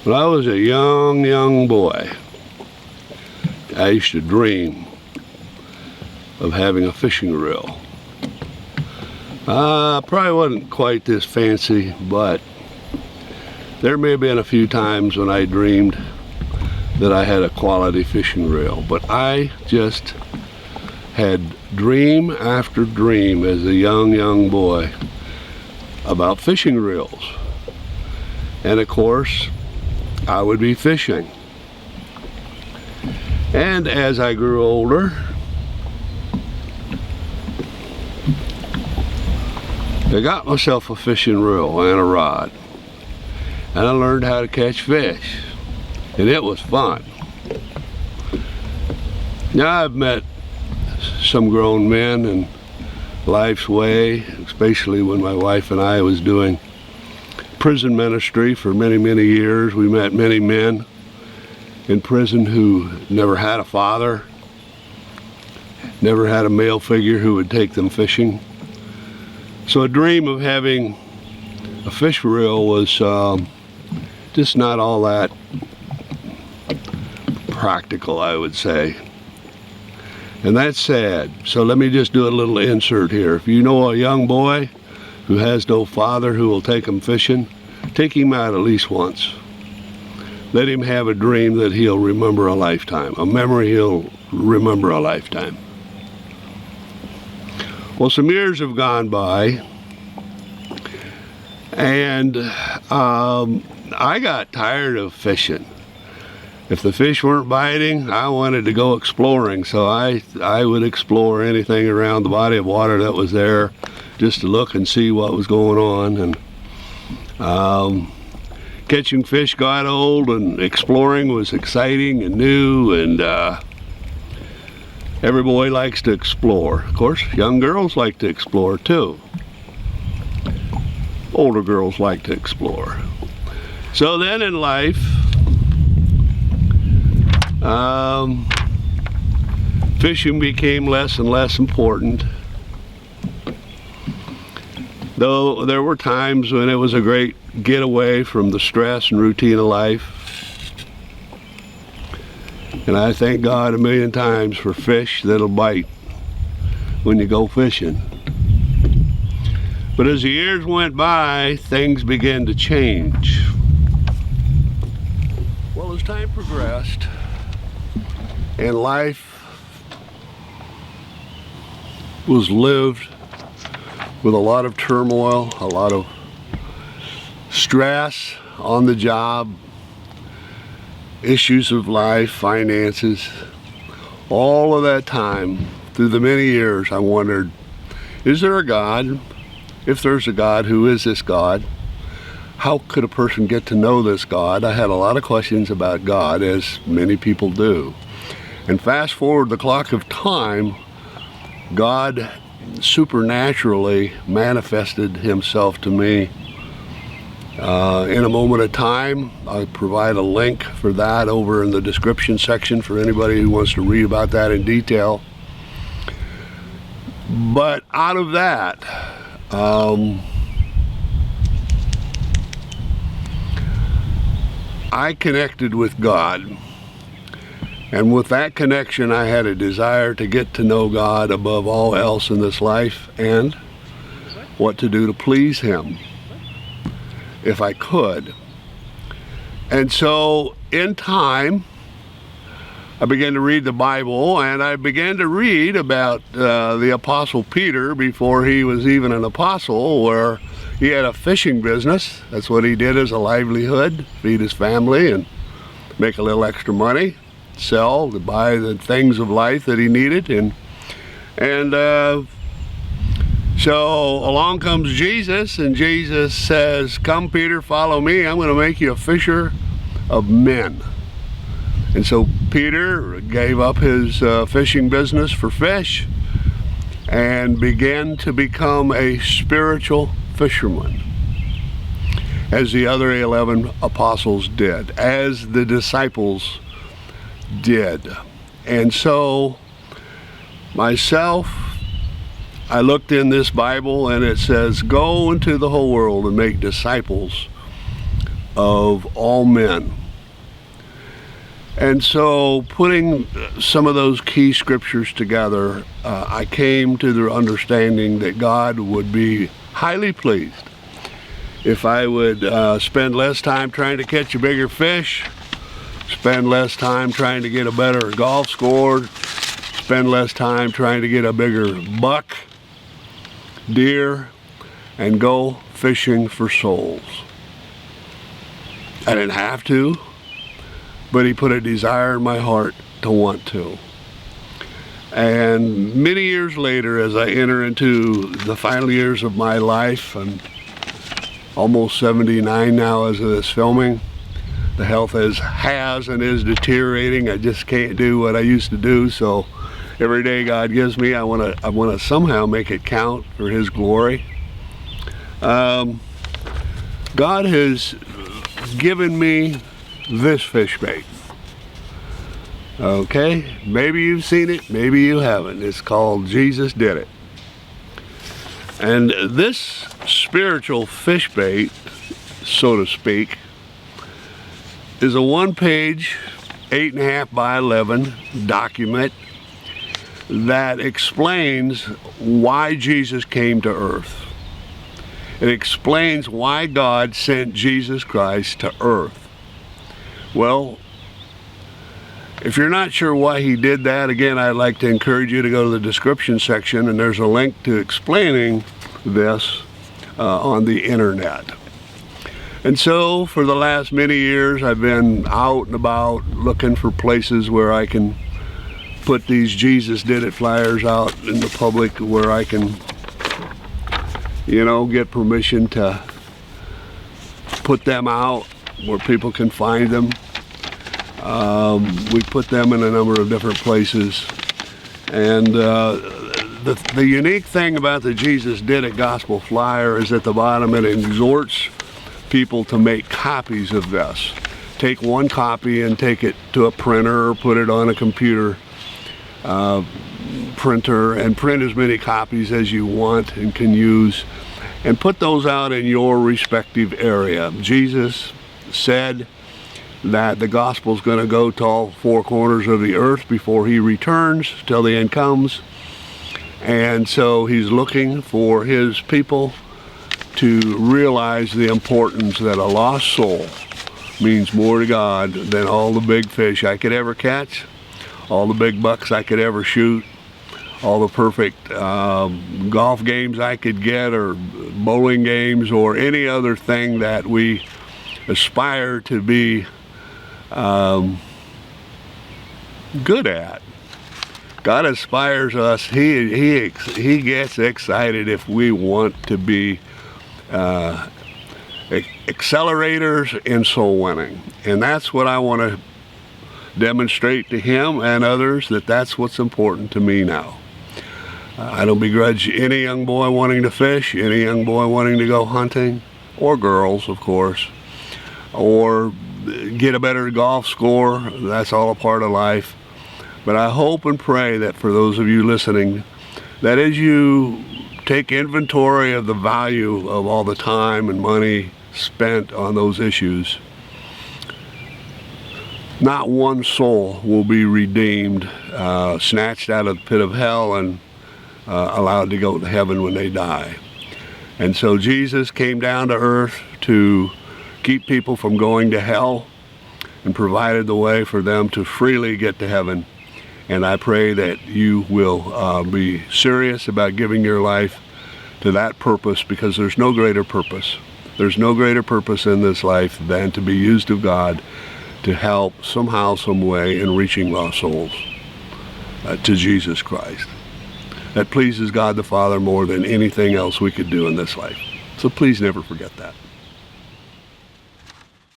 When I was a young boy, I used to dream of having a fishing reel. Probably wasn't quite this fancy, but there may have been a few times when I dreamed that I had a quality fishing reel. But I just had dream after dream as a young boy about fishing reels. And of course, I would be fishing. And as I grew older, I got myself a fishing reel and a rod. And I learned how to catch fish. And it was fun. Now I've met some grown men in life's way, especially when my wife and I was doing prison ministry for many years. We met many men in prison who never had a father, never had a male figure who would take them fishing. So a dream of having a fish reel was just not all that practical, I would say. And that's sad. So let me just do a little insert here. If you know a young boy who has no father who will take him fishing, take him out at least once. Let him have a dream that he'll remember a lifetime, a memory he'll remember a lifetime. Well, some years have gone by, and I got tired of fishing. If the fish weren't biting, I wanted to go exploring, so I would explore anything around the body of water that was there just to look and see what was going on. And catching fish got old, and exploring was exciting and new, and every boy likes to explore. Of course, young girls like to explore too. Older girls like to explore. So then in life, fishing became less and less important. Though there were times when it was a great getaway from the stress and routine of life. And I thank God a million times for fish that'll bite when you go fishing. But as the years went by, things began to change. Well, as time progressed and life was lived with a lot of turmoil, a lot of stress on the job, issues of life, finances, all of that time, through the many years, I wondered, is there a God? If there's a God, who is this God? How could a person get to know this God? I had a lot of questions about God, as many people do. And fast forward the clock of time, God supernaturally manifested himself to me in a moment of time. I'll provide a link for that over in the description section for anybody who wants to read about that in detail. But out of that, I connected with God. And with that connection, I had a desire to get to know God above all else in this life, and what to do to please him, if I could. And so in time, I began to read the Bible, and I began to read about the Apostle Peter before he was even an apostle, where he had a fishing business. That's what he did as a livelihood, feed his family and make a little extra money, sell to buy the things of life that he needed. And so along comes Jesus, and Jesus says, "Come, Peter, follow me. I'm going to make you a fisher of men." And so Peter gave up his fishing business for fish and began to become a spiritual fisherman, as the other 11 apostles did, as the disciples did. And so myself, I looked in this Bible, and it says, "Go into the whole world and make disciples of all men. And so putting some of those key scriptures together, I came to the understanding that God would be highly pleased if I would spend less time trying to catch a bigger fish, spend less time trying to get a better golf score, spend less time trying to get a bigger buck, deer, and go fishing for souls. I didn't have to, but he put a desire in my heart to want to. And many years later, as I enter into the final years of my life, I'm almost 79 now as of this filming. The health has and is deteriorating. I just can't do what I used to do, so every day God gives me, I want to somehow make it count for His glory. God has given me this fish bait. Okay, maybe you've seen it, maybe you haven't. It's called Jesus Did It. And this spiritual fish bait, so to speak, is a one-page, 8.5 by 11 document that explains why Jesus came to earth. It explains why God sent Jesus Christ to earth. Well, if you're not sure why He did that, again, I'd like to encourage you to go to the description section, and there's a link to explaining this on the internet. And so for the last many years, I've been out and about looking for places where I can put these Jesus Did It flyers out in the public, where I can, you know, get permission to put them out where people can find them. We put them in a number of different places. And the unique thing about the Jesus Did It Gospel Flyer is at the bottom it exhorts people to make copies of this. Take one copy and take it to a printer or put it on a computer printer and print as many copies as you want and can use, and put those out in your respective area. Jesus said that the gospel is going to go to all four corners of the earth before He returns, till the end comes. And so He's looking for His people to realize the importance that a lost soul means more to God than all the big fish I could ever catch, all the big bucks I could ever shoot, all the perfect golf games I could get, or bowling games, or any other thing that we aspire to be good at. God inspires us. He gets excited if we want to be accelerators in soul winning. And that's what I want to demonstrate to Him and others, that that's what's important to me now. I don't begrudge any young boy wanting to fish, any young boy wanting to go hunting, or girls, of course, or get a better golf score. That's all a part of life. But I hope and pray that for those of you listening, that as you take inventory of the value of all the time and money spent on those issues, not one soul will be redeemed, snatched out of the pit of hell and allowed to go to heaven when they die. And so Jesus came down to earth to keep people from going to hell, and provided the way for them to freely get to heaven. And I pray that you will be serious about giving your life to that purpose, because there's no greater purpose. There's no greater purpose in this life than to be used of God to help somehow, some way in reaching lost souls to Jesus Christ. That pleases God the Father more than anything else we could do in this life. So please never forget that.